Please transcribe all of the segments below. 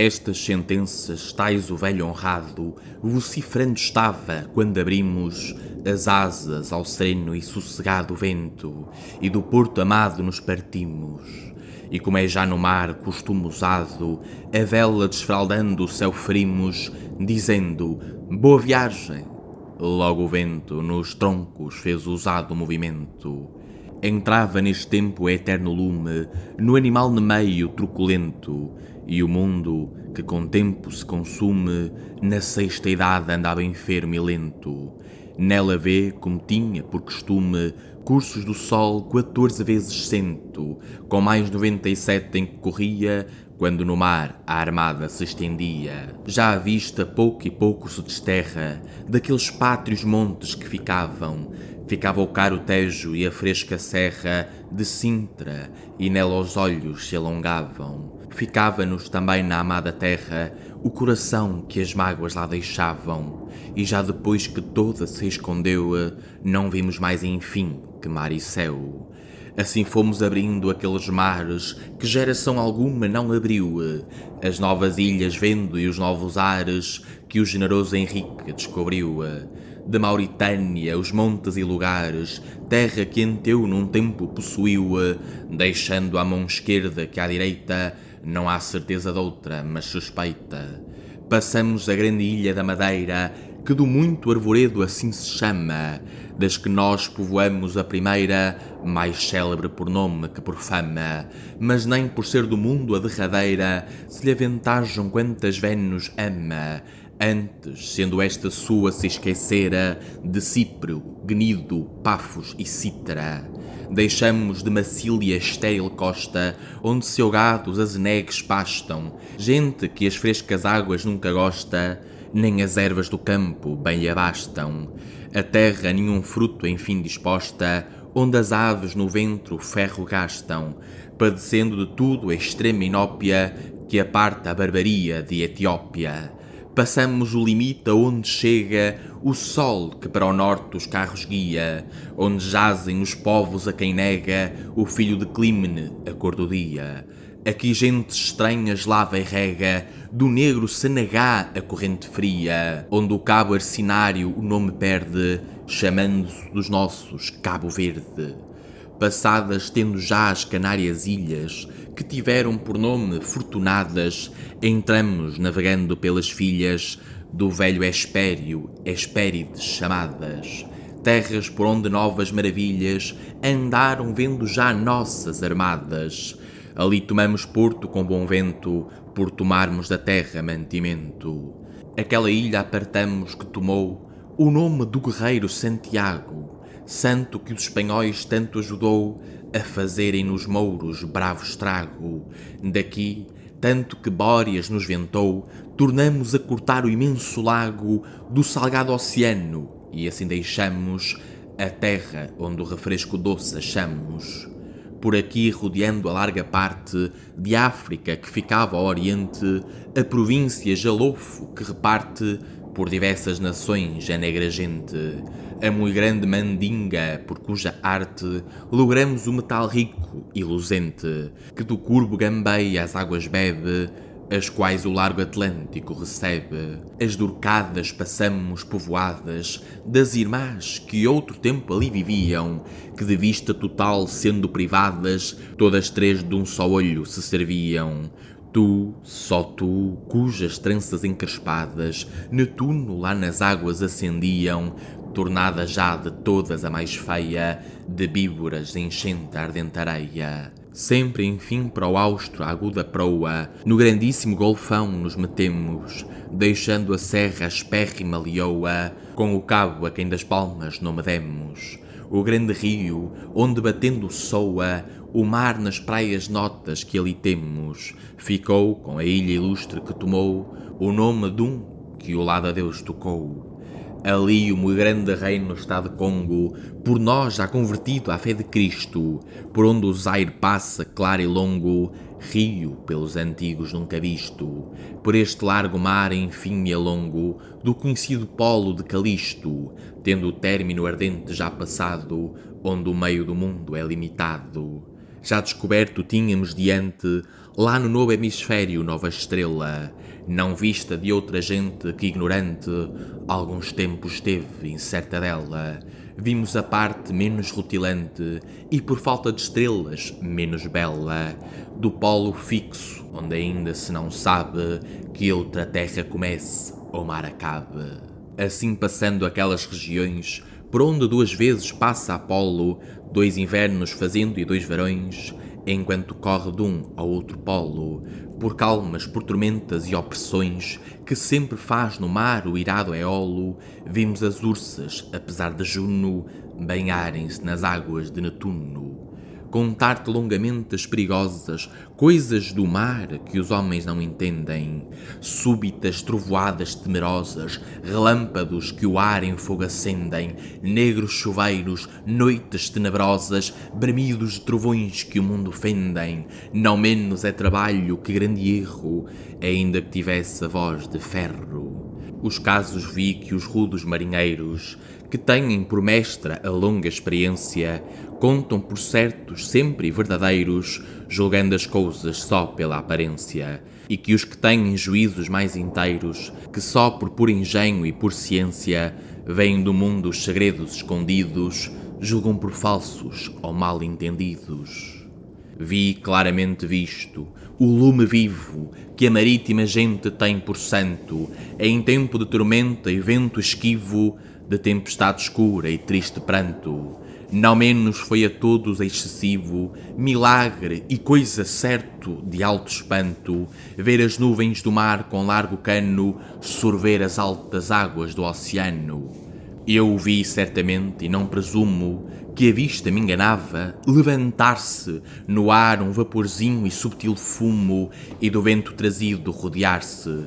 Estas sentenças, tais o velho honrado, vociferando estava quando abrimos as asas ao sereno e sossegado vento, e do porto amado nos partimos. E como é já no mar costume usado, a vela desfraldando o céu ferimos, dizendo, boa viagem. Logo o vento nos troncos fez usado movimento. Entrava neste tempo o eterno lume, no animal no meio truculento, e o mundo, que com tempo se consume, na sexta idade andava enfermo e lento. Nela vê, como tinha por costume, cursos do sol 14 vezes cento, com mais 97 em que corria, quando no mar a armada se estendia. Já à vista pouco e pouco se desterra daqueles pátrios montes que ficava o caro Tejo e a fresca serra de Sintra, e nela os olhos se alongavam. Ficava-nos também na amada terra o coração que as mágoas lá deixavam, e já depois que toda se escondeu, não vimos mais enfim que mar e céu. Assim fomos abrindo aqueles mares que geração alguma não abriu, as novas ilhas vendo e os novos ares que o generoso Henrique descobriu. De Mauritânia, os montes e lugares, terra que Anteu num tempo possuiu, deixando à mão esquerda que à direita não há certeza de outra, mas suspeita. Passamos a grande ilha da Madeira, que do muito arvoredo assim se chama, das que nós povoamos a primeira, mais célebre por nome que por fama, mas nem por ser do mundo a derradeira, se lhe avantajam quantas Vênus ama. Antes, sendo esta sua se esquecera de Cipro, Gnido, Pafos e Citra. Deixamos de Macília estéril costa, onde seu gado os azenegues pastam, gente que as frescas águas nunca gosta, nem as ervas do campo bem lhe abastam. A terra nenhum fruto enfim disposta, onde as aves no ventre o ferro gastam, padecendo de tudo a extrema inópia que aparta a barbaria de Etiópia. Passamos o limite aonde chega o sol que para o norte os carros guia, onde jazem os povos a quem nega o filho de Clímene, a cor do dia. Aqui gentes estranhas lava e rega, do negro Senagá a corrente fria, onde o cabo Arcinário o nome perde, chamando-se dos nossos Cabo Verde. Passadas tendo já as Canárias Ilhas, que tiveram por nome Fortunadas, entramos navegando pelas filhas do velho Hespério, Hespérides chamadas. Terras por onde novas maravilhas andaram vendo já nossas armadas. Ali tomamos porto com bom vento, por tomarmos da terra mantimento. Aquela ilha apartamos que tomou o nome do guerreiro Santiago, santo que os espanhóis tanto ajudou a fazerem nos mouros bravo estrago. Daqui, tanto que Bóreas nos ventou, tornamos a cortar o imenso lago do salgado oceano, e assim deixamos a terra onde o refresco doce achamos. Por aqui, rodeando a larga parte de África que ficava ao oriente, a província Jalofo que reparte por diversas nações a negra gente, a muito grande mandinga por cuja arte logramos o metal rico e luzente, que do curvo gambeia as águas bebe, as quais o largo Atlântico recebe. As dorcadas passamos povoadas das irmãs que outro tempo ali viviam, que de vista total sendo privadas, todas três de um só olho se serviam. Tu, só tu, cujas tranças encrespadas, Netuno lá nas águas acendiam, tornada já de todas a mais feia, de víboras enchente a ardente areia. Sempre, enfim, para o austro a aguda proa, no grandíssimo golfão nos metemos, deixando a serra espérrima leoa, com o cabo a quem das palmas nome demos. O grande rio, onde batendo soa, o mar nas praias notas que ali temos, ficou, com a ilha ilustre que tomou, o nome de um que o lado a Deus tocou. Ali o muito grande reino está de Congo, por nós já convertido à fé de Cristo, por onde o Zaire passa claro e longo, rio pelos antigos nunca visto, por este largo mar enfim me alongo, do conhecido polo de Calisto, tendo o término ardente já passado, onde o meio do mundo é limitado. Já descoberto tínhamos diante, lá no novo hemisfério, nova estrela, não vista de outra gente que ignorante, alguns tempos esteve incerta dela. Vimos a parte menos rutilante e por falta de estrelas menos bela, do polo fixo, onde ainda se não sabe que outra terra comece ou mar acabe. Assim passando aquelas regiões, por onde duas vezes passa Apolo, dois invernos fazendo e dois verões, enquanto corre de um ao outro polo, por calmas, por tormentas e opressões, que sempre faz no mar o irado Eolo, vimos as ursas, apesar de Juno, banharem-se nas águas de Netuno. Contar-te longamente as perigosas coisas do mar que os homens não entendem, súbitas trovoadas temerosas, relâmpagos que o ar em fogo acendem, negros chuveiros, noites tenebrosas, bramidos de trovões que o mundo fendem, não menos é trabalho que grande erro, ainda que tivesse a voz de ferro. Os casos vi que os rudos marinheiros, que têm por mestra a longa experiência, contam por certos sempre verdadeiros, julgando as coisas só pela aparência, e que os que têm juízos mais inteiros, que só por puro engenho e por ciência, veem do mundo os segredos escondidos, julgam por falsos ou mal entendidos. Vi claramente visto o lume vivo que a marítima gente tem por santo, em tempo de tormenta e vento esquivo, de tempestade escura e triste pranto. Não menos foi a todos excessivo, milagre e coisa certo de alto espanto, ver as nuvens do mar com largo cano sorver as altas águas do oceano. Eu o vi certamente, e não presumo que a vista me enganava, levantar-se no ar um vaporzinho e subtil fumo, e do vento trazido rodear-se.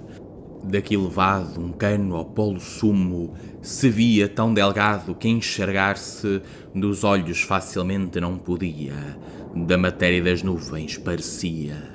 Daqui levado um cano ao polo sumo, se via tão delgado que enxergar-se dos olhos facilmente não podia, da matéria das nuvens parecia.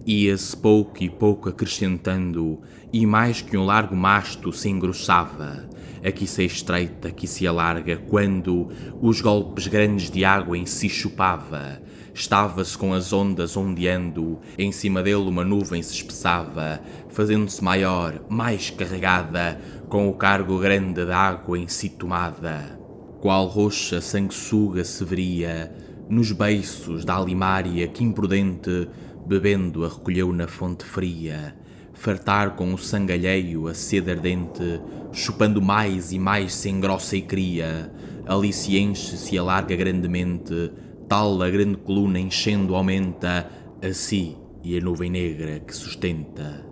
Ia-se pouco e pouco acrescentando, e mais que um largo masto se engrossava, aqui se estreita, aqui se alarga, quando os golpes grandes de água em si chupava. Estava-se com as ondas ondeando, em cima dele uma nuvem se espessava, fazendo-se maior, mais carregada, com o cargo grande da água em si tomada. Qual roxa sanguessuga se veria, nos beiços da alimária que imprudente, bebendo a recolheu na fonte fria, fartar com o sangue alheio a sede ardente, chupando mais e mais se engrossa e cria, ali se enche-se e alarga grandemente, tal a grande coluna enchendo aumenta, a si e a nuvem negra que sustenta.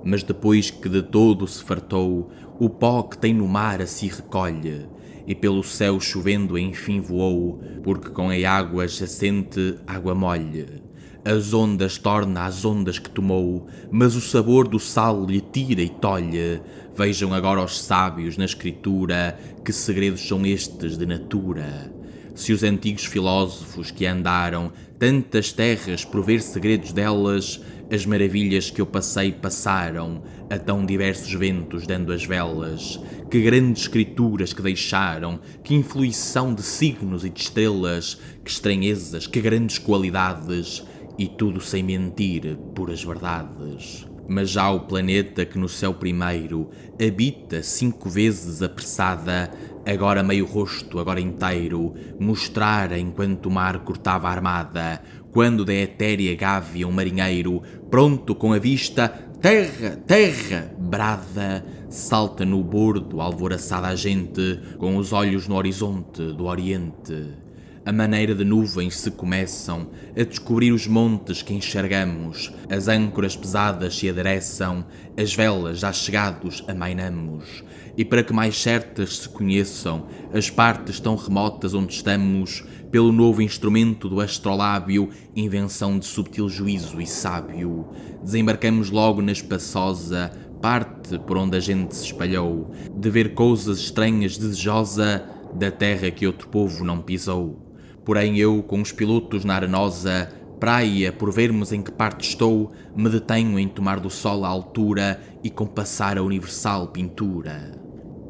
Mas depois que de todo se fartou, o pó que tem no mar a si recolhe, e pelo céu chovendo enfim voou, porque com a água jacente água molhe. As ondas torna às ondas que tomou, mas o sabor do sal lhe tira e tolhe. Vejam agora os sábios na escritura, que segredos são estes de natura. Se os antigos filósofos que andaram tantas terras por ver segredos delas, as maravilhas que eu passei passaram, a tão diversos ventos dando as velas, que grandes escrituras que deixaram, que influição de signos e de estrelas, que estranhezas, que grandes qualidades, e tudo sem mentir, puras verdades. Mas já o planeta que no céu primeiro habita 5 vezes apressada, agora meio rosto, agora inteiro, mostrara enquanto o mar cortava a armada, quando da etérea gávea um marinheiro, pronto com a vista, terra, terra, brada, salta no bordo alvoroçada a gente, com os olhos no horizonte do oriente. A maneira de nuvens se começam a descobrir os montes que enxergamos, as âncoras pesadas se adereçam, as velas já chegados amainamos, e para que mais certas se conheçam as partes tão remotas onde estamos, pelo novo instrumento do astrolábio, invenção de subtil juízo e sábio, desembarcamos logo na espaçosa parte por onde a gente se espalhou, de ver coisas estranhas desejosa da terra que outro povo não pisou. Porém eu, com os pilotos na arenosa praia, por vermos em que parte estou, me detenho em tomar do sol a altura e compassar a universal pintura.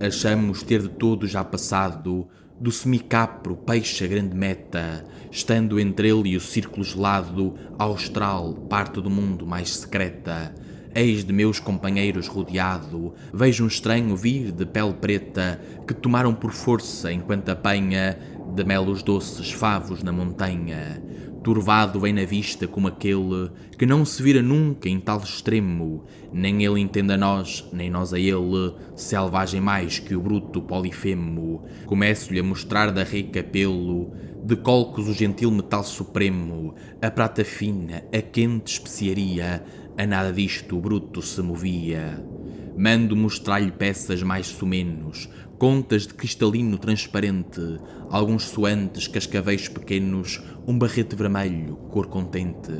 Achamos ter de todo já passado do semicapro peixe a grande meta, estando entre ele e o círculo gelado, austral, parte do mundo mais secreta. Eis de meus companheiros rodeado, vejo um estranho vir de pele preta, que tomaram por força, enquanto apanha de mel os doces favos na montanha. Turvado vem na vista como aquele que não se vira nunca em tal extremo, nem ele entende a nós, nem nós a ele, selvagem mais que o bruto polifemo. Começo-lhe a mostrar da rica pelo, de colcos o gentil metal supremo, a prata fina, a quente especiaria, a nada disto o bruto se movia. Mando mostrar-lhe peças mais sumenos, contas de cristalino transparente, alguns suantes cascavéis pequenos, um barrete vermelho, cor contente.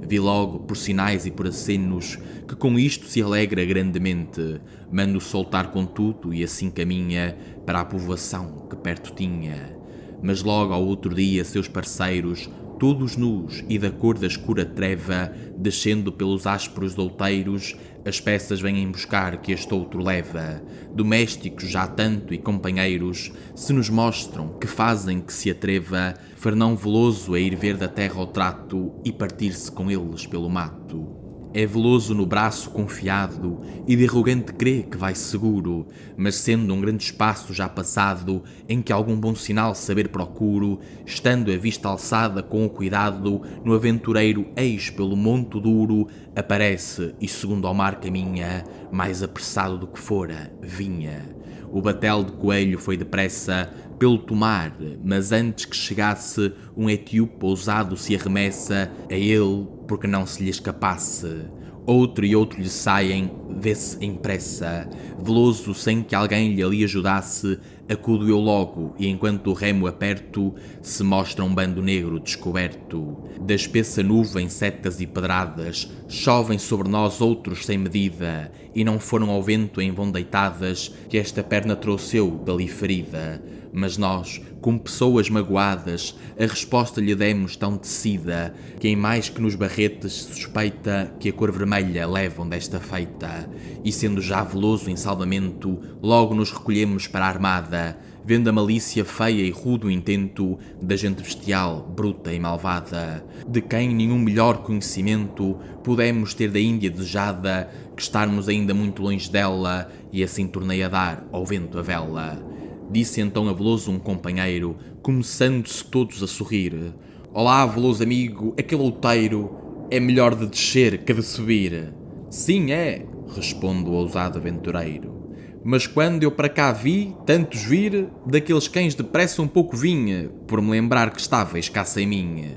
Vi logo, por sinais e por acenos, que com isto se alegra grandemente. Mando soltar com tudo e assim caminha para a povoação que perto tinha. Mas logo ao outro dia seus parceiros, todos nus e da cor da escura treva, descendo pelos ásperos outeiros, as peças vêm buscar que este outro leva. Domésticos já tanto e companheiros, se nos mostram que fazem que se atreva Fernão Veloso a ir ver da terra ao trato e partir-se com eles pelo mato. É Veloso no braço confiado e de arrogante crê que vai seguro, mas sendo um grande espaço já passado, em que algum bom sinal saber procuro, estando a vista alçada com o cuidado, no aventureiro eis pelo monte duro, aparece e segundo ao mar caminha, mais apressado do que fora, vinha. O batel de coelho foi depressa pelo tomar, mas antes que chegasse, um etíope ousado se arremessa a ele, porque não se lhe escapasse. Outro e outro lhe saem, vê-se em pressa. Veloso, sem que alguém lhe ali ajudasse, acudo eu logo, e enquanto o remo aperto, se mostra um bando negro descoberto. Da espessa nuvem, setas e pedradas, chovem sobre nós outros sem medida, e não foram ao vento em vão deitadas, que esta perna trouxe eu dali ferida. Mas nós, como pessoas magoadas, a resposta lhe demos tão tecida, que em mais que nos barretes suspeita que a cor vermelha levam desta feita. E sendo já Veloso em salvamento, logo nos recolhemos para a armada, vendo a malícia feia e rude o intento da gente bestial, bruta e malvada, de quem nenhum melhor conhecimento pudemos ter da Índia desejada, que estarmos ainda muito longe dela, e assim tornei a dar ao vento a vela. Disse então a Veloso um companheiro, começando-se todos a sorrir: Olá, Veloso amigo, aquele outeiro é melhor de descer que de subir. Sim, é, responde o ousado aventureiro. Mas quando eu para cá vi tantos vir, daqueles cães depressa um pouco vinha, por me lembrar que estáveis cá sem mim.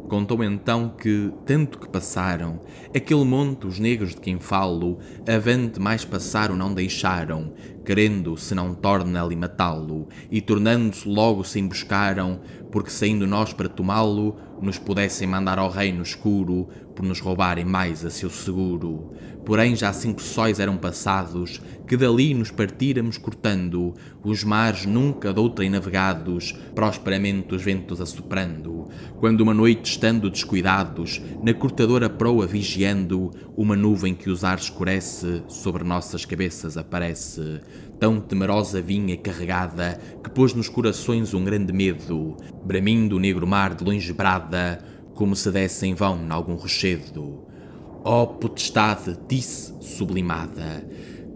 Contou então que, tanto que passaram, aquele monte os negros de quem falo, avante mais passaram não deixaram, querendo, se não torna ali matá-lo, e tornando-se logo se emboscaram, porque saindo nós para tomá-lo, nos pudessem mandar ao reino escuro, por nos roubarem mais a seu seguro. Porém já 5 sóis eram passados, que dali nos partíramos cortando, os mares nunca doutrem navegados, prosperamente os ventos assoprando. Quando uma noite estando descuidados, na cortadora proa vigiando, uma nuvem que os ares escurece, sobre nossas cabeças aparece. Tão temerosa vinha carregada, que pôs nos corações um grande medo, bramindo o negro mar de longe brada, como se desse em vão n'algum rochedo. Ó potestade, disse, sublimada,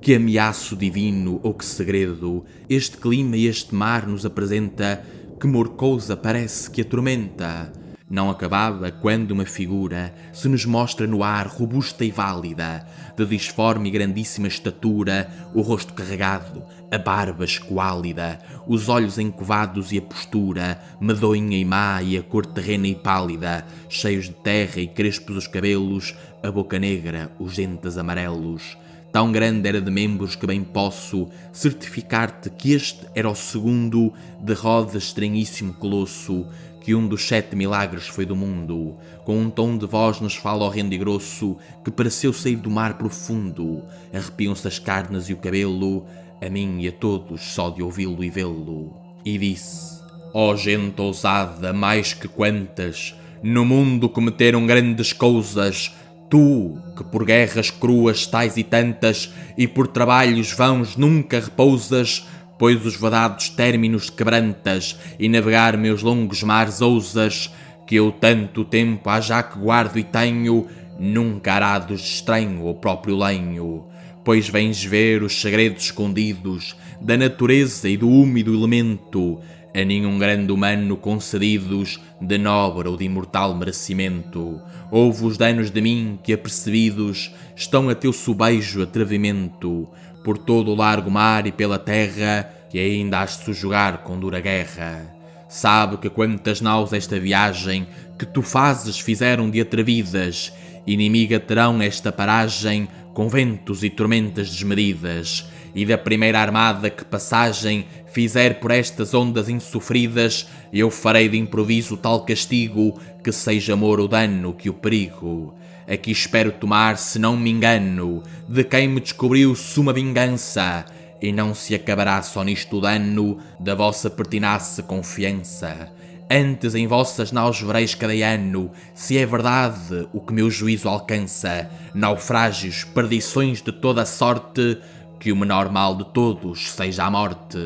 que ameaço divino ou que segredo este clima e este mar nos apresenta, que morcosa parece que atormenta. Não acabava quando uma figura se nos mostra no ar robusta e válida, de disforme e grandíssima estatura, o rosto carregado, a barba esquálida, os olhos encovados e a postura, medonha e má e a cor terrena e pálida, cheios de terra e crespos os cabelos, a boca negra, os dentes amarelos. Tão grande era de membros que bem posso certificar-te que este era o segundo de roda estranhíssimo colosso, que um dos 7 milagres foi do mundo. Com um tom de voz nos fala horrendo e grosso, que pareceu sair do mar profundo. Arrepiam-se as carnes e o cabelo, a mim e a todos só de ouvi-lo e vê-lo. E disse: ó gente ousada, mais que quantas, no mundo cometeram grandes coisas, tu, que por guerras cruas tais e tantas, e por trabalhos vãos nunca repousas, pois os vedados términos quebrantas e navegar meus longos mares ousas, que eu tanto tempo há já que guardo e tenho, nunca arados de estranho o próprio lenho, pois vens ver os segredos escondidos da natureza e do úmido elemento, a nenhum grande humano concedidos de nobre ou de imortal merecimento. Houve os danos de mim que, apercebidos, estão a teu sobejo atrevimento, por todo o largo mar e pela terra, que ainda has de subjugar com dura guerra. Sabe que quantas naus esta viagem que tu fazes fizeram de atrevidas, inimiga terão esta paragem com ventos e tormentas desmedidas, e da primeira armada que passagem fizer por estas ondas insofridas, eu farei de improviso tal castigo que seja amor o dano que o perigo. Aqui espero tomar, se não me engano, de quem me descobriu suma vingança, e não se acabará só nisto o dano da vossa pertinace confiança. Antes em vossas naus vereis cada ano, se é verdade o que meu juízo alcança, naufrágios, perdições de toda a sorte, que o menor mal de todos seja a morte.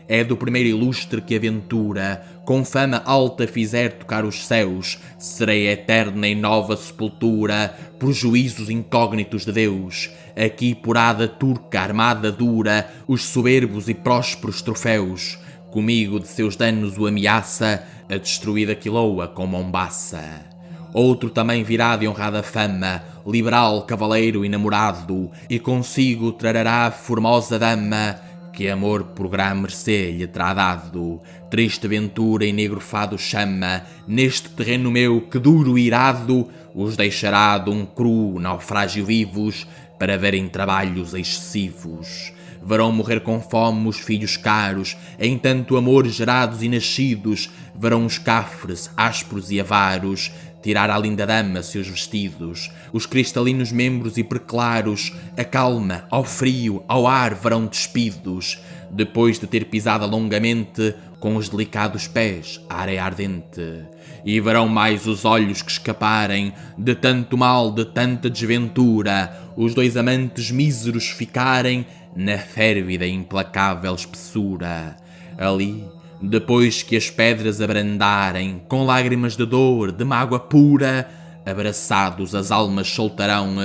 É do primeiro ilustre que aventura, com fama alta fizer tocar os céus, serei eterna em nova sepultura, por juízos incógnitos de Deus. Aqui por hada turca armada dura, os soberbos e prósperos troféus, comigo de seus danos o ameaça, a destruída quiloa com Mombaça. Outro também virá de honrada fama, liberal, cavaleiro e namorado, e consigo trará formosa dama, que amor por grã mercê lhe terá dado. Triste aventura e negro fado chama, neste terreno meu que duro e irado, os deixará de um cru naufrágio vivos, para verem trabalhos excessivos. Verão morrer com fome os filhos caros, em tanto amor gerados e nascidos, verão os cafres, ásperos e avaros, tirar à linda dama seus vestidos, os cristalinos membros e preclaros, a calma, ao frio, ao ar verão despidos, depois de ter pisado longamente, com os delicados pés, a areia ardente. E verão mais os olhos que escaparem, de tanto mal, de tanta desventura, os dois amantes míseros ficarem, na férvida e implacável espessura. Ali, depois que as pedras abrandarem, com lágrimas de dor, de mágoa pura, abraçados as almas soltarão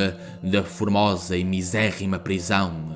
da formosa e misérrima prisão.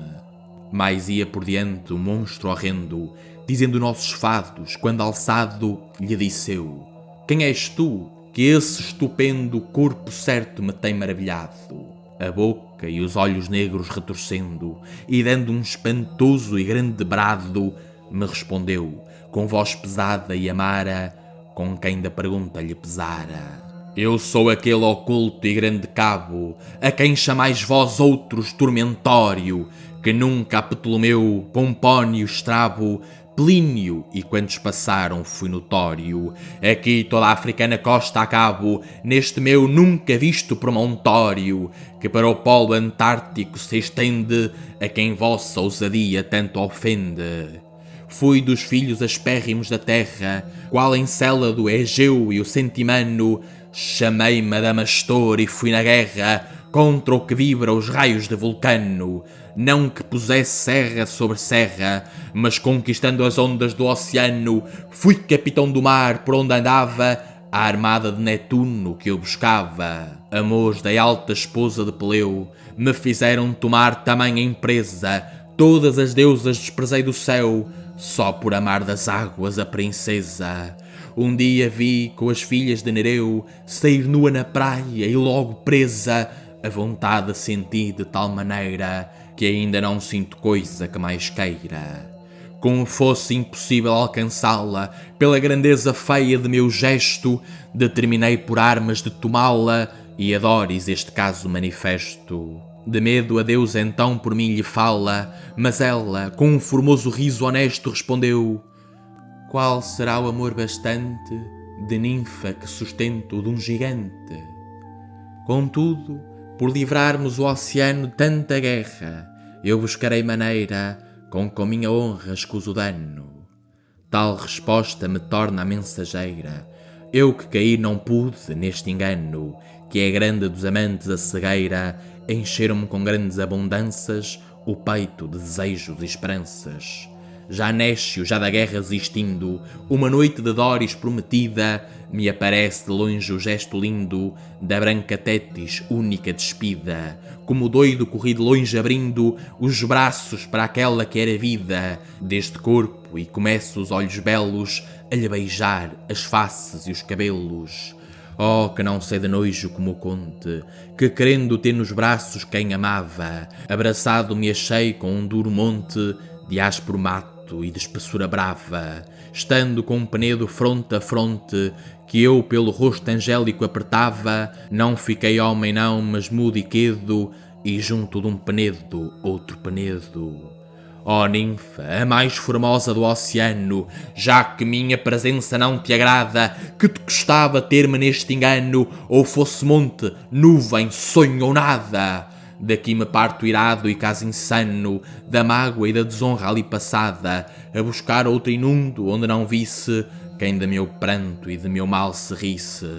Mais ia por diante o monstro horrendo, dizendo nossos fados, quando alçado lhe disse eu: quem és tu, que esse estupendo corpo certo me tem maravilhado? A boca e os olhos negros retorcendo, e dando um espantoso e grande brado, me respondeu, com voz pesada e amara, com quem da pergunta lhe pesara: eu sou aquele oculto e grande cabo, a quem chamais vós outros tormentório, que nunca a Ptolomeu, Pompónio, Estrabo, Plínio e quantos passaram fui notório. Aqui toda a africana costa a cabo, neste meu nunca visto promontório, que para o polo antártico se estende, a quem vossa ousadia tanto ofende. Fui dos filhos aspérrimos da terra, qual Encélado, Egeu e o Centimano, chamei-me Adamastor e fui na guerra, contra o que vibra os raios de Vulcano, não que pusesse serra sobre serra, mas conquistando as ondas do oceano, fui capitão do mar por onde andava, a armada de Netuno que eu buscava. Amores da alta esposa de Peleu me fizeram tomar tamanha empresa, todas as deusas desprezei do céu, só por amar das águas a princesa. Um dia vi com as filhas de Nereu sair nua na praia e logo presa, a vontade senti de tal maneira que ainda não sinto coisa que mais queira. Como fosse impossível alcançá-la, pela grandeza feia de meu gesto, determinei por armas de tomá-la e adores este caso manifesto. De medo a Deus então por mim lhe fala, mas ela, com um formoso riso honesto, respondeu: qual será o amor bastante de ninfa que sustento de um gigante? Contudo, por livrarmos o oceano de tanta guerra, eu buscarei maneira com minha honra escuso dano. Tal resposta me torna a mensageira, eu que cair não pude neste engano, que é grande dos amantes a cegueira, encheram-me com grandes abundâncias o peito de desejos e esperanças. já néscio, já da guerra desistindo, uma noite de Dóris prometida, me aparece de longe o gesto lindo da branca Tétis, única despida. Como doido corri de longe abrindo os braços para aquela que era vida deste corpo, e começo os olhos belos a lhe beijar as faces e os cabelos. Oh, que não sei de nojo como o conte, que querendo ter nos braços quem amava, abraçado me achei com um duro monte de áspero mato e de espessura brava, estando com um penedo fronte a fronte, que eu pelo rosto angélico apertava, não fiquei homem não, mas mudo e quedo, e junto de um penedo, outro penedo. Ó ninfa, a mais formosa do oceano, já que minha presença não te agrada, que te custava ter-me neste engano, ou fosse monte, nuvem, sonho ou nada? Daqui me parto irado e caso insano, da mágoa e da desonra ali passada, a buscar outro inundo onde não visse quem de meu pranto e de meu mal se risse.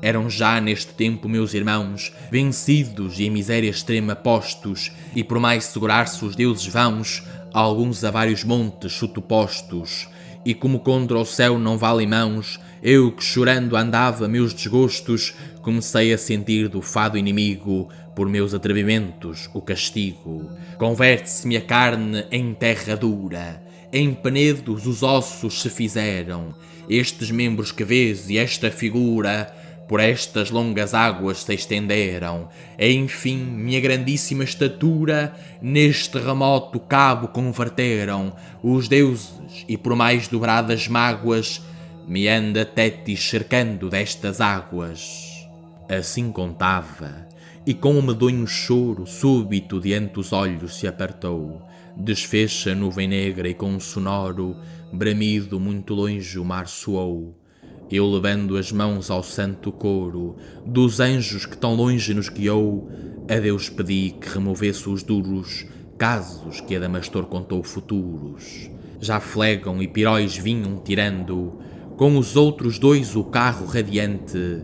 Eram já neste tempo meus irmãos, vencidos e em miséria extrema postos, e por mais segurar-se os deuses vãos, alguns a vários montes chutopostos. E como contra o céu não valem mãos, eu que chorando andava meus desgostos, comecei a sentir do fado inimigo, por meus atrevimentos, o castigo. Converte-se-me a carne em terra dura, em penedos os ossos se fizeram, estes membros que vês e esta figura, por estas longas águas se estenderam, e enfim minha grandíssima estatura neste remoto cabo converteram os deuses, e por mais dobradas mágoas me anda Tétis cercando destas águas. Assim contava, e com um medonho choro súbito diante os olhos se apartou, desfez-se a nuvem negra e com um sonoro bramido muito longe o mar soou. Eu levando as mãos ao santo coro dos anjos que tão longe nos guiou, a Deus pedi que removesse os duros casos que Adamastor contou futuros. Já Flegam e Piróis vinham tirando com os outros dois o carro radiante,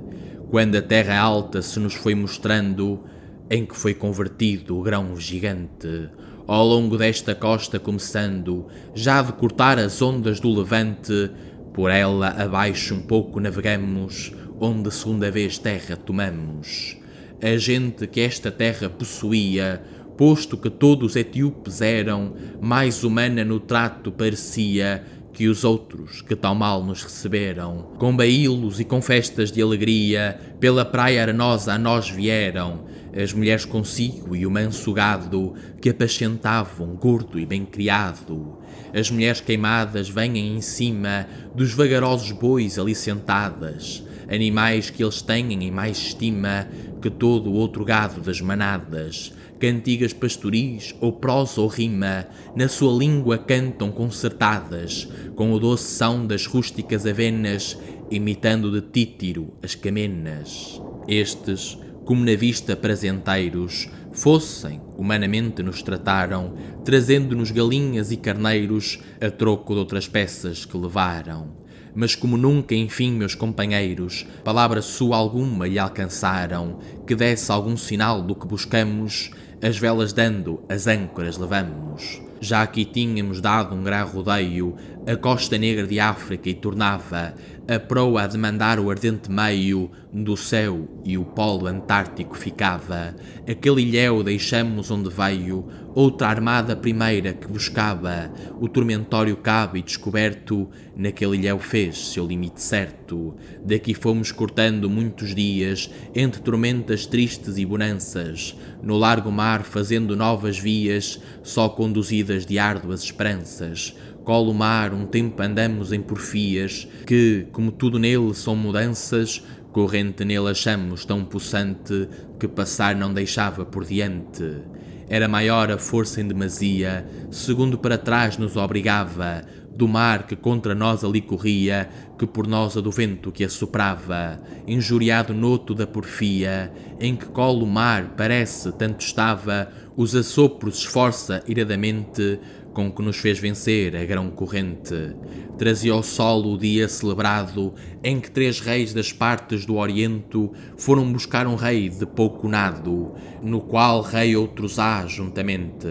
quando a terra alta se nos foi mostrando, em que foi convertido o grão gigante. Ao longo desta costa começando, já de cortar as ondas do levante, por ela abaixo um pouco navegamos, onde segunda vez terra tomamos. A gente que esta terra possuía, posto que todos etíopes eram, mais humana no trato parecia que os outros que tão mal nos receberam. Com baílos e com festas de alegria, pela praia arenosa a nós vieram, as mulheres consigo e o manso gado, que apacentavam gordo e bem criado. As mulheres queimadas vêm em cima dos vagarosos bois ali sentadas, animais que eles têm em mais estima que todo o outro gado das manadas. Cantigas pastoris, ou prosa ou rima, na sua língua cantam concertadas, com o doce som das rústicas avenas, imitando de títiro as camenas. Estes, como na vista presenteiros, fossem, humanamente nos trataram, trazendo-nos galinhas e carneiros, a troco de outras peças que levaram. Mas como nunca, enfim, meus companheiros, palavra sua alguma lhe alcançaram, que desse algum sinal do que buscamos, as velas dando, as âncoras levamos. Já aqui tínhamos dado um grande rodeio, a costa negra de África, e tornava a proa a demandar o ardente meio do céu, e o polo antártico ficava. Aquele ilhéu deixamos onde veio outra armada primeira que buscava o tormentório cabo, e descoberto naquele ilhéu fez seu limite certo. Daqui fomos cortando muitos dias entre tormentas tristes e bonanças, no largo mar fazendo novas vias, só conduzidas de árduas esperanças. Colo o mar, um tempo andamos em porfias, que, como tudo nele são mudanças, corrente nele achamos tão possante, que passar não deixava por diante. Era maior a força em demasia, segundo para trás nos obrigava, do mar que contra nós ali corria, que por nós a do vento que assoprava, injuriado noto da porfia, em que colo o mar parece tanto estava, os assopros esforça iradamente, com que nos fez vencer a grão corrente. Trazia ao sol o dia celebrado em que 3 reis das partes do Oriente foram buscar um rei de pouco nado, no qual rei outros há juntamente.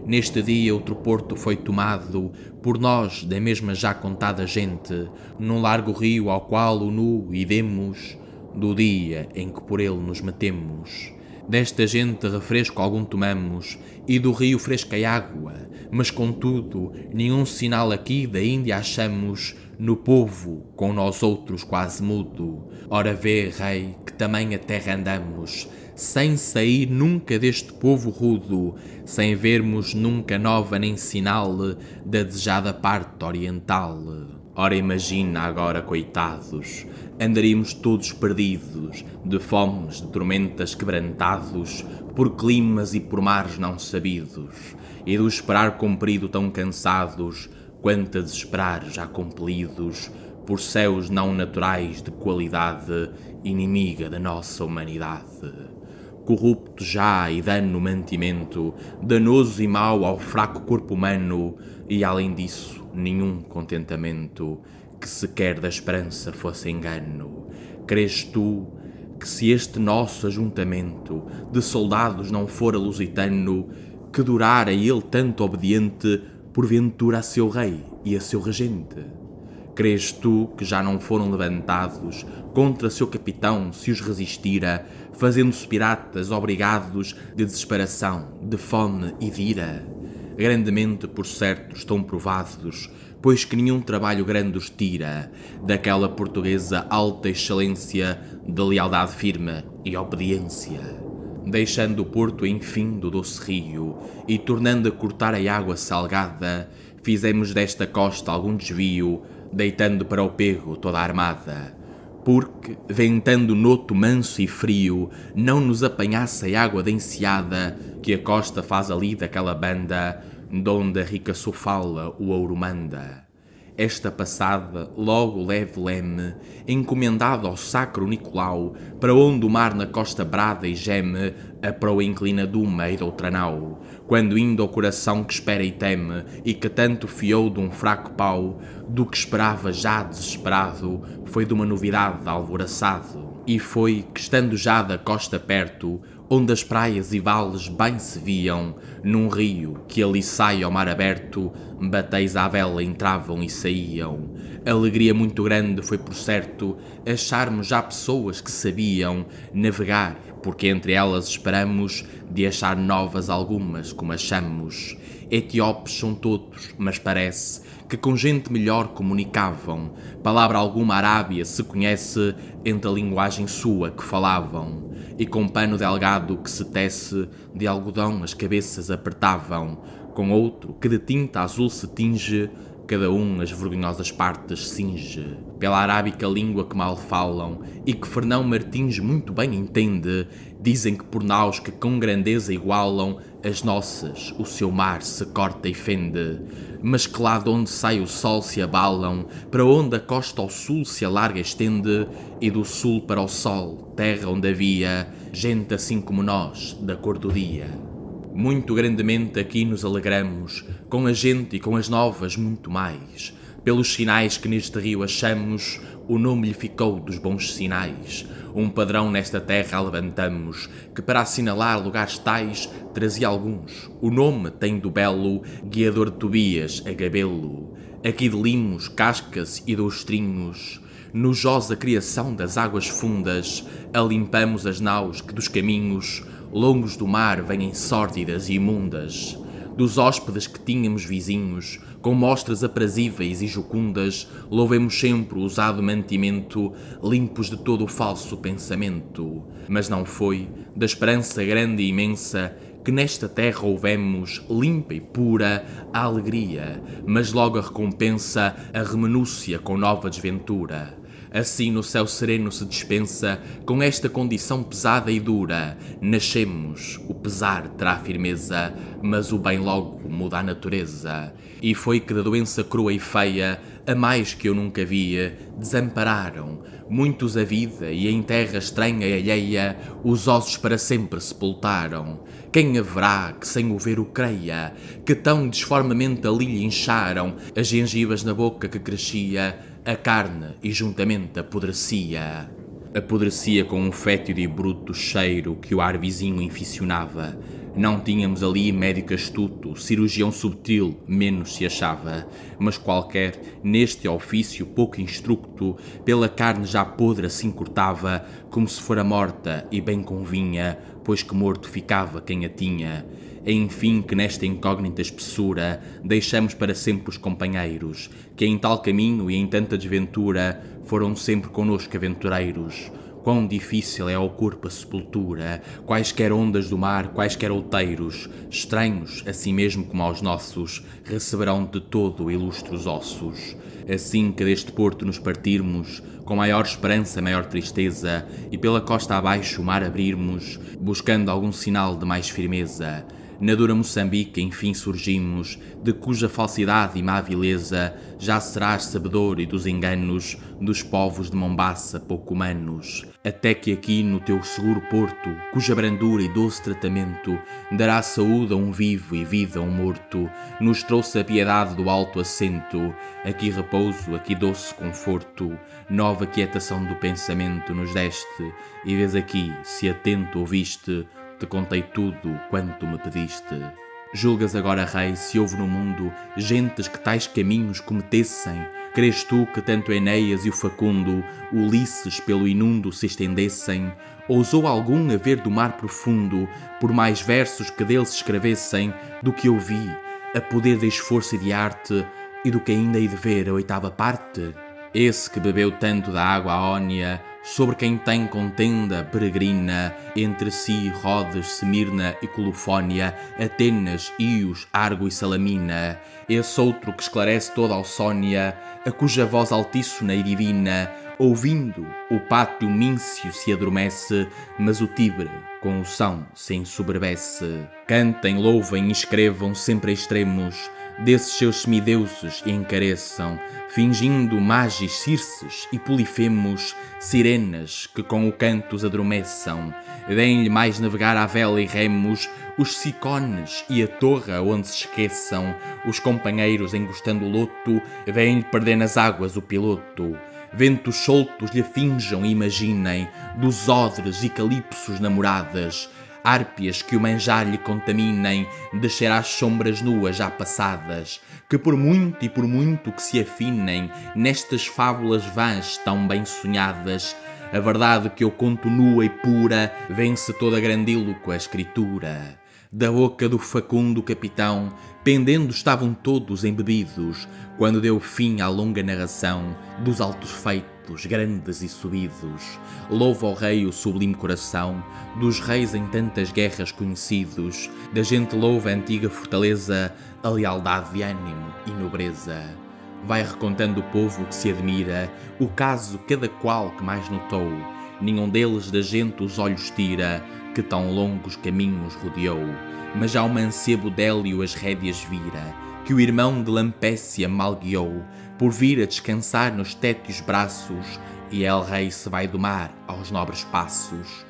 Neste dia outro porto foi tomado por nós da mesma já contada gente, num largo rio ao qual o nu idemos do dia em que por ele nos metemos. Desta gente refresco algum tomamos, e do rio fresca água, mas contudo nenhum sinal aqui da Índia achamos, no povo com nós outros quase mudo. Ora vê, rei, que também a terra andamos, sem sair nunca deste povo rudo, sem vermos nunca nova nem sinal da desejada parte oriental. Ora imagina agora, coitados, andaríamos todos perdidos, de fomes, de tormentas quebrantados, por climas e por mares não sabidos, e do esperar comprido tão cansados, quanto a desesperar já compelidos, por céus não naturais de qualidade, inimiga da nossa humanidade. Corrupto já e dano no mantimento, danoso e mau ao fraco corpo humano, e além disso, nenhum contentamento, que sequer da esperança fosse engano. Crês tu que se este nosso ajuntamento de soldados não fora lusitano, que durara ele tanto obediente, porventura a seu rei e a seu regente? Crês tu que já não foram levantados contra seu capitão se os resistira, fazendo-se piratas obrigados de desesperação, de fome e de ira? Grandemente, por certo, estão provados, pois que nenhum trabalho grande os tira daquela portuguesa alta excelência de lealdade firme e obediência. Deixando o porto, enfim, do doce rio e tornando a cortar a água salgada, fizemos desta costa algum desvio, deitando para o pego toda a armada, porque, ventando noto manso e frio, não nos apanhasse a água da enseada que a costa faz ali daquela banda, donde a rica sofala o ouro manda. Esta passada, logo leve-leme, encomendado ao sacro Nicolau, para onde o mar na costa brada e geme, a proa inclina de uma e de outra nau, quando indo ao coração que espera e teme, e que tanto fiou de um fraco pau, do que esperava já desesperado, foi de uma novidade alvoraçado. E foi que, estando já da costa perto, onde as praias e vales bem se viam, num rio que ali sai ao mar aberto, bateis à vela entravam e saíam. Alegria muito grande foi, por certo, acharmos já pessoas que sabiam navegar, porque entre elas esperamos de achar novas algumas, como achamos. Etiópes são todos, mas parece que com gente melhor comunicavam. Palavra alguma Arábia se conhece entre a linguagem sua que falavam, e com pano delgado que se tece de algodão as cabeças apertavam, com outro que de tinta azul se tinge, cada um as vergonhosas partes cinge. Pela arábica língua que mal falam e que Fernão Martins muito bem entende, dizem que por naus que com grandeza igualam as nossas, o seu mar se corta e fende, mas que lá de onde sai o sol se abalam, para onde a costa ao sul se alarga e estende, e do sul para o sol, terra onde havia gente assim como nós, da cor do dia. Muito grandemente aqui nos alegramos, com a gente e com as novas muito mais. Pelos sinais que neste rio achamos, o nome lhe ficou dos bons sinais. Um padrão nesta terra levantamos, que para assinalar lugares tais trazia alguns. O nome tem do belo guiador de Tobias a Gabelo. Aqui de Limos, Cascas e dos Trinhos, nojosa criação das águas fundas, alimpamos as naus que dos caminhos longos do mar vêm sórdidas e imundas. Dos hóspedes que tínhamos vizinhos, com mostras aprazíveis e jucundas, louvemos sempre o usado mantimento, limpos de todo o falso pensamento. Mas não foi da esperança grande e imensa que nesta terra houvemos, limpa e pura, a alegria, mas logo a recompensa, a reminúcia com nova desventura. Assim no céu sereno se dispensa, com esta condição pesada e dura. Nascemos, o pesar terá firmeza, mas o bem logo muda a natureza. E foi que da doença crua e feia, a mais que eu nunca via, desampararam muitos a vida e em terra estranha e alheia os ossos para sempre sepultaram. Quem haverá que sem o ver o creia, que tão disformemente ali lhe incharam as gengivas na boca que crescia, a carne e juntamente apodrecia. Apodrecia com um fétido e bruto cheiro que o ar vizinho inficionava. Não tínhamos ali médico astuto, cirurgião subtil, menos se achava, mas qualquer, neste ofício pouco instructo, pela carne já podre assim cortava, como se fora morta, e bem convinha, pois que morto ficava quem a tinha. É enfim que nesta incógnita espessura deixamos para sempre os companheiros, que em tal caminho e em tanta desventura foram sempre connosco aventureiros. Quão difícil é ao corpo a sepultura, quaisquer ondas do mar, quaisquer outeiros, estranhos, assim mesmo como aos nossos, receberão de todo ilustres ossos. Assim que deste porto nos partirmos, com maior esperança, maior tristeza, e pela costa abaixo o mar abrirmos, buscando algum sinal de mais firmeza, na dura Moçambique, enfim, surgimos, de cuja falsidade e má vileza já serás sabedor e dos enganos dos povos de Mombaça pouco humanos. Até que aqui, no teu seguro porto, cuja brandura e doce tratamento dará saúde a um vivo e vida a um morto, nos trouxe a piedade do alto assento, aqui repouso, aqui doce conforto, nova quietação do pensamento nos deste, e vês aqui, se atento ouviste, te contei tudo quanto me pediste. Julgas agora, rei, se houve no mundo gentes que tais caminhos cometessem? Crês tu que tanto Enéas e o Facundo, Ulisses pelo inundo se estendessem? Ousou algum haver do mar profundo, por mais versos que dele se escrevessem, do que eu vi, a poder de esforço e de arte, e do que ainda hei de ver a oitava parte? Esse que bebeu tanto da água aónia, sobre quem tem contenda peregrina, entre si Rodes, Semirna e Colofónia, Atenas, Ios, Argo e Salamina, esse outro que esclarece toda a Aussónia, a cuja voz altíssona e divina, ouvindo, o pátio Míncio se adormece, mas o Tibre, com o som, se ensoberbece. Cantem, louvem e escrevam sempre a extremos, desses seus semideuses e encareçam, fingindo magis circes e polifemos, sirenas que com o canto os adormeçam. Deem-lhe mais navegar à vela e remos, os cicones e a torre onde se esqueçam, os companheiros engostando o loto, deem-lhe perder nas águas o piloto. Ventos soltos lhe finjam e imaginem, dos odres e calipsos namoradas, árpias que o manjar lhe contaminem, descer às sombras nuas já passadas, que por muito e por muito que se afinem nestas fábulas vãs tão bem sonhadas, a verdade que eu conto nua e pura vence toda grandíloqua escritura. Da boca do facundo capitão, pendendo estavam todos embebidos, quando deu fim à longa narração dos altos feitos, grandes e subidos. Louva ao rei o sublime coração dos reis em tantas guerras conhecidos, da gente louva a antiga fortaleza, a lealdade de ânimo e nobreza. Vai recontando o povo que se admira, o caso cada qual que mais notou, nenhum deles da gente os olhos tira, que tão longos caminhos rodeou. Mas já o mancebo Délio as rédeas vira, que o irmão de Lampécia mal guiou, por vir a descansar nos tétios braços, e El Rei se vai domar aos nobres passos.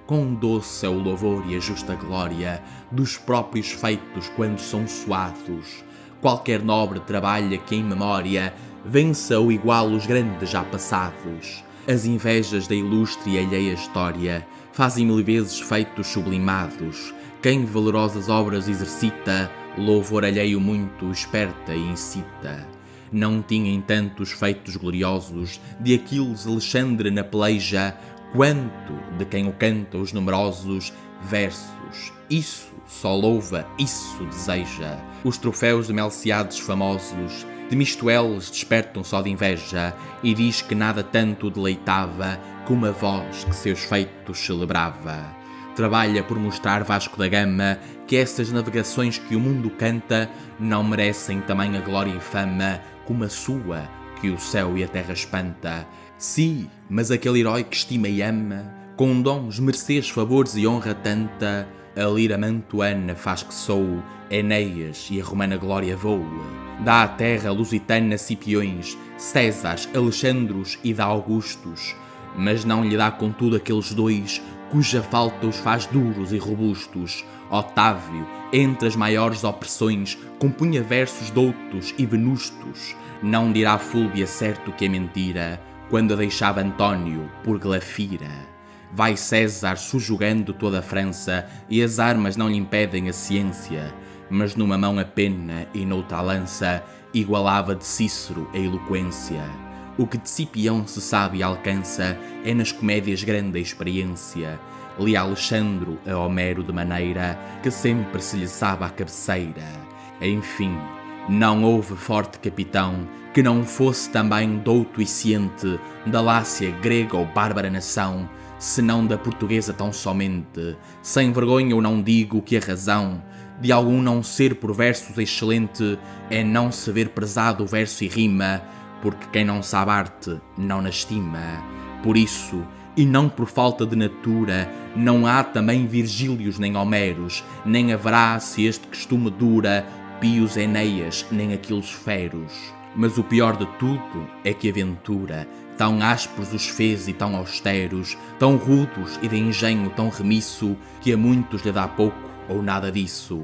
Quão doce é o louvor e a justa glória dos próprios feitos quando são soados. Qualquer nobre trabalha que em memória vença ou igual os grandes já passados. As invejas da ilustre e alheia história fazem mil vezes feitos sublimados. Quem valorosas obras exercita, louvor alheio muito esperta e incita. Não tinha em tantos feitos gloriosos de Aquiles Alexandre na peleja, quanto de quem o canta os numerosos versos. Isso só louva, isso deseja. Os troféus de Melciades famosos, de Mistoeles despertam só de inveja, e diz que nada tanto deleitava como a voz que seus feitos celebrava. Trabalha por mostrar Vasco da Gama que estas navegações que o mundo canta não merecem tamanha glória e fama como a sua que o céu e a terra espanta. Sim, mas aquele herói que estima e ama, com dons, mercês, favores e honra tanta, a lira mantuana faz que sou Enéas e a romana glória voa. Dá à terra lusitana Cipiões, Césares, Alexandros e dá Augustos, mas não lhe dá contudo aqueles dois cuja falta os faz duros e robustos. Otávio, entre as maiores opressões, compunha versos doutos e venustos. Não dirá Fúlvia certo que é mentira, quando a deixava António por Glafira. Vai César subjugando toda a França, e as armas não lhe impedem a ciência, mas numa mão a pena e noutra a lança, igualava de Cícero a eloquência. O que de Cipião se sabe e alcança é nas comédias grande a experiência. Lia Alexandro a Homero de maneira que sempre se lhe sabe à cabeceira. Enfim, não houve forte capitão que não fosse também douto e ciente da Lácia, grega ou bárbara nação, senão da portuguesa tão somente. Sem vergonha eu não digo que a razão de algum não ser por versos excelente é não se ver prezado o verso e rima, porque quem não sabe arte não na estima. Por isso, e não por falta de natura, não há também Virgílios nem Homeros, nem haverá, se este costume dura, Pios Eneias nem Aquiles feros. Mas o pior de tudo é que a ventura, tão ásperos os fez e tão austeros, tão rudos e de engenho tão remisso, que a muitos lhe dá pouco ou nada disso.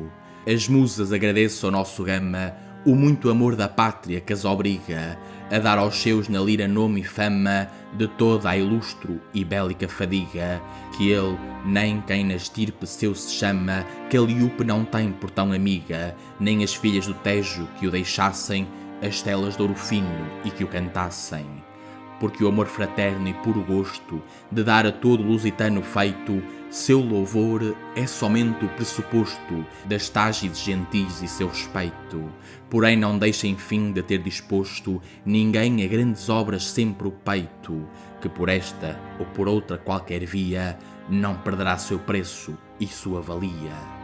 As musas agradeço ao nosso gama o muito amor da pátria que as obriga a dar aos seus na lira nome e fama de toda a ilustro e bélica fadiga, que ele, nem quem na estirpe seu se chama, Calíope não tem por tão amiga, nem as filhas do Tejo que o deixassem as telas de ouro fino e que o cantassem. Porque o amor fraterno e puro gosto de dar a todo lusitano feito, seu louvor é somente o pressuposto das tágides gentis e seu respeito. Porém não deixa enfim de ter disposto ninguém a grandes obras sempre o peito, que por esta ou por outra qualquer via não perderá seu preço e sua valia.